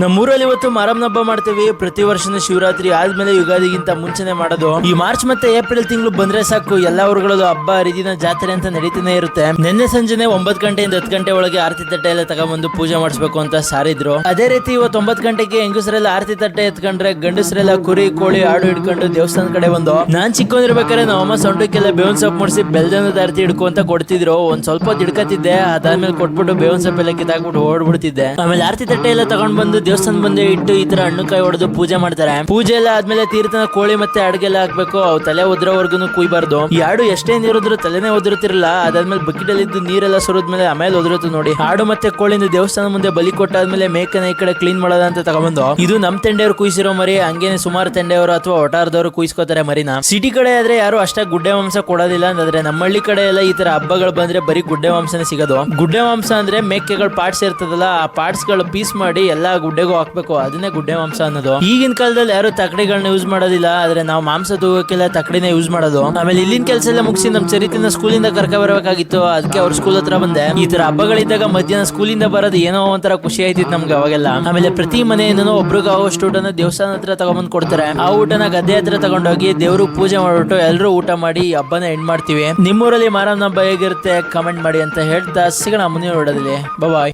ನಮ್ಮೂರಲ್ಲಿ ಇವತ್ತು ಮಾರಮ್ಮನ ಹಬ್ಬ ಮಾಡ್ತೀವಿ. ಪ್ರತಿ ವರ್ಷನ ಶಿವರಾತ್ರಿ ಆದ್ಮೇಲೆ ಯುಗಾದಿಗಿಂತ ಮುಂಚೆನೆ ಮಾಡೋದು. ಈ ಮಾರ್ಚ್ ಮತ್ತೆ ಏಪ್ರಿಲ್ ತಿಂಗಳು ಬಂದ್ರೆ ಸಾಕು ಎಲ್ಲಾ ಊರುಗಳಲ್ಲೂ ಹಬ್ಬ ಹರಿದಿನ ಜಾತ್ರೆ ಅಂತ ನಡೀತಾನೆ ಇರುತ್ತೆ. ನಿನ್ನೆ ಸಂಜೆನೆ 9 ಗಂಟೆಯಿಂದ 10 ಗಂಟೆ ಒಳಗೆ ಆರತಿ ತಟ್ಟೆ ಎಲ್ಲ ತಗೊಂಡ್ಬಂದು ಪೂಜೆ ಮಾಡಿಸ್ಬೇಕು ಅಂತ ಸಾರಿದ್ರು. ಅದೇ ರೀತಿ ಇವತ್ತು 9 ಗಂಟೆಗೆ ಹೆಂಗಸರೆಲ್ಲ ಆರತಿ ತಟ್ಟೆ ಎತ್ಕೊಂಡ್ರೆ ಗಂಡಸರೆಲ್ಲ ಕುರಿ ಕೋಳಿ ಆಡು ಹಿಡ್ಕೊಂಡು ದೇವಸ್ಥಾನ ಕಡೆ ಬಂದು. ನಾನ್ ಚಿಕ್ಕಂದಿರ್ಬೇಕಾದ್ರೆ ನಮ್ಮಮ್ಮ ಸೊಂಟಕ್ಕೆಲ್ಲ ಬೇವಿನ ಸೊಪ್ಪು ಮುಡಿಸಿ ಬೆಲ್ದನದ ಆರತಿ ಹಿಡ್ಕೊಂತ ಕೊಡ್ತಿದ್ರು. ಒಂದ್ ಸ್ವಲ್ಪ ಹಿಡ್ಕತಿದ್ದೆ, ಅದಾದ್ಮೇಲೆ ಕೊಟ್ಬಿಟ್ಟು ಬೇವಿನ ಸೊಪ್ಪು ಎಲ್ಲ ಕಿತ್ತಾಕ್ಬಿಟ್ಟು ಓಡ್ಬಿಡ್ತಿದ್ದೆ. ಆಮೇಲೆ ಆರತಿ ತಟ್ಟೆ ಎಲ್ಲ ತಗೊಂಡ್ ಬಂದು ದೇವಸ್ಥಾನ ಬಂದೆ ಇಟ್ಟು ಈ ತರ ಹಣ್ಣು ಕಾಯಿ ಹೊಡೆದು ಪೂಜೆ ಮಾಡ್ತಾರೆ. ಪೂಜೆ ಎಲ್ಲ ಆದ್ಮೇಲೆ ತೀರ್ಥನ ಕೋಳಿ ಮತ್ತೆ ಅಡ್ಗೆಲ್ಲ ಹಾಕ್ಬೇಕು. ಅವು ತಲೆ ಉದ್ರೋವರ್ಗುನು ಕುಯ್ಬಾರ್ದು. ಈ ಆಡು ಎಷ್ಟೇ ನೀರುದ್ರು ತಲೆನೇ ಉದುರುತ್ತಿರಲ್ಲ. ಅದಾದ್ಮೇಲೆ ಬಕೆಟ್ ಅಲ್ಲಿ ಇದ್ದು ನೀರೆಲ್ಲ ಸುರಿದ್ಮೇಲೆ ಆಮೇಲೆ ಉದುರುತ್ತು ನೋಡಿ. ಆಡು ಮತ್ತೆ ಕೋಳಿಂದ ದೇವಸ್ಥಾನ ಮುಂದೆ ಬಲಿ ಕೊಟ್ಟಾದ್ಮೇಲೆ ಮೇಕನ ಈ ಕಡೆ ಕ್ಲೀನ್ ಮಾಡೋದ ಅಂತ ತಗೊಂಡ್ಬಂದು. ಇದು ನಮ್ ತೆಂಡೆಯವರು ಕುಯ್ಸಿರೋ ಮರಿ. ಹಂಗೇನೆ ಸುಮಾರು ತೆಂಡೆಯವರು ಅಥವಾ ಒಟಾರದವರು ಕುಯ್ಸ್ಕೋತಾರೆ ಮರಿನ. ಸಿಟಿ ಕಡೆ ಆದ್ರೆ ಯಾರು ಅಷ್ಟಾಗಿ ಗುಡ್ಡೆ ಮಾಂಸ ಕೊಡೋದಿಲ್ಲ. ಅಂದ್ರೆ ನಮ್ಮ ಹಳ್ಳಿ ಕಡೆ ಎಲ್ಲ ಈ ತರ ಹಬ್ಬಗಳು ಬಂದ್ರೆ ಬರೀ ಗುಡ್ಡೆ ಮಾಂಸನೇ ಸಿಗೋದು. ಗುಡ್ಡೆ ಮಾಂಸ ಅಂದ್ರೆ ಮೇಕೆಗಳ ಪಾರ್ಟ್ಸ್ ಇರ್ತದಲ್ಲ, ಆ ಪಾರ್ಟ್ಸ್ ಗಳು ಪೀಸ್ ಮಾಡಿ ಎಲ್ಲಾ ಗುಡ್ಡೆಗೂ ಹಾಕ್ಬೇಕು. ಅದನ್ನೇ ಗುಡ್ಡೆ ಮಾಂಸ ಅನ್ನೋದು. ಈಗಿನ ಕಾಲದಲ್ಲಿ ಯಾರು ತಕಡಿಗಳನ್ನ ಯೂಸ್ ಮಾಡೋದಿಲ್ಲ. ಆದ್ರೆ ನಾವು ಮಾಂಸ ತಗೋಕೆಲ್ಲ ತಕಡಿನೇ ಯೂಸ್ ಮಾಡೋದು. ಆಮೇಲೆ ಇಲ್ಲಿನ ಕೆಲಸ ಎಲ್ಲ ಮುಗಿಸಿ ನಮ್ ಚರಿತಿನ ಸ್ಕೂಲಿಂದ ಕರ್ಕ ಬರಬೇಕಾಗಿತ್ತು. ಅದಕ್ಕೆ ಅವ್ರ ಸ್ಕೂಲ್ ಹತ್ರ ಬಂದೆ. ಈ ತರ ಹಬ್ಬಗಳಿದ್ದಾಗ ಮಧ್ಯಾಹ್ನ ಸ್ಕೂಲಿಂದ ಬರೋದು ಏನೋ ಒಂಥರ ಖುಷಿ ಆಯ್ತಿತ್ತು ನಮ್ಗೆ ಅವಾಗೆಲ್ಲ. ಆಮೇಲೆ ಪ್ರತಿ ಮನೆಯಿಂದನೂ ಒಬ್ರಿಗೆ ಆಗೋಷ್ಟು ಊಟನ ದೇವಸ್ಥಾನ ಹತ್ರ ತಗೊಂಡ್ಬಂದ್ ಕೊಡ್ತಾರೆ. ಆ ಊಟನ ಗದ್ದೆ ಹತ್ರ ತಗೊಂಡೋಗಿ ದೇವ್ರಿಗೆ ಪೂಜೆ ಮಾಡ್ಬಿಟ್ಟು ಎಲ್ಲರೂ ಊಟ ಮಾಡಿ ಹಬ್ಬನ ಎಂಡ್ ಮಾಡ್ತೀವಿ. ನಿಮ್ಮೂರಲ್ಲಿ ಮಾರಮ್ಮನ ಹಬ್ಬ ಹೇಗಿರುತ್ತೆ ಕಮೆಂಟ್ ಮಾಡಿ ಅಂತ ಹೇಳ್ತಾ ಸಿಗೋಣ ಮುಂದಿನ ವಿಡಿಯೋದಲ್ಲಿ. ಬಾಯ್.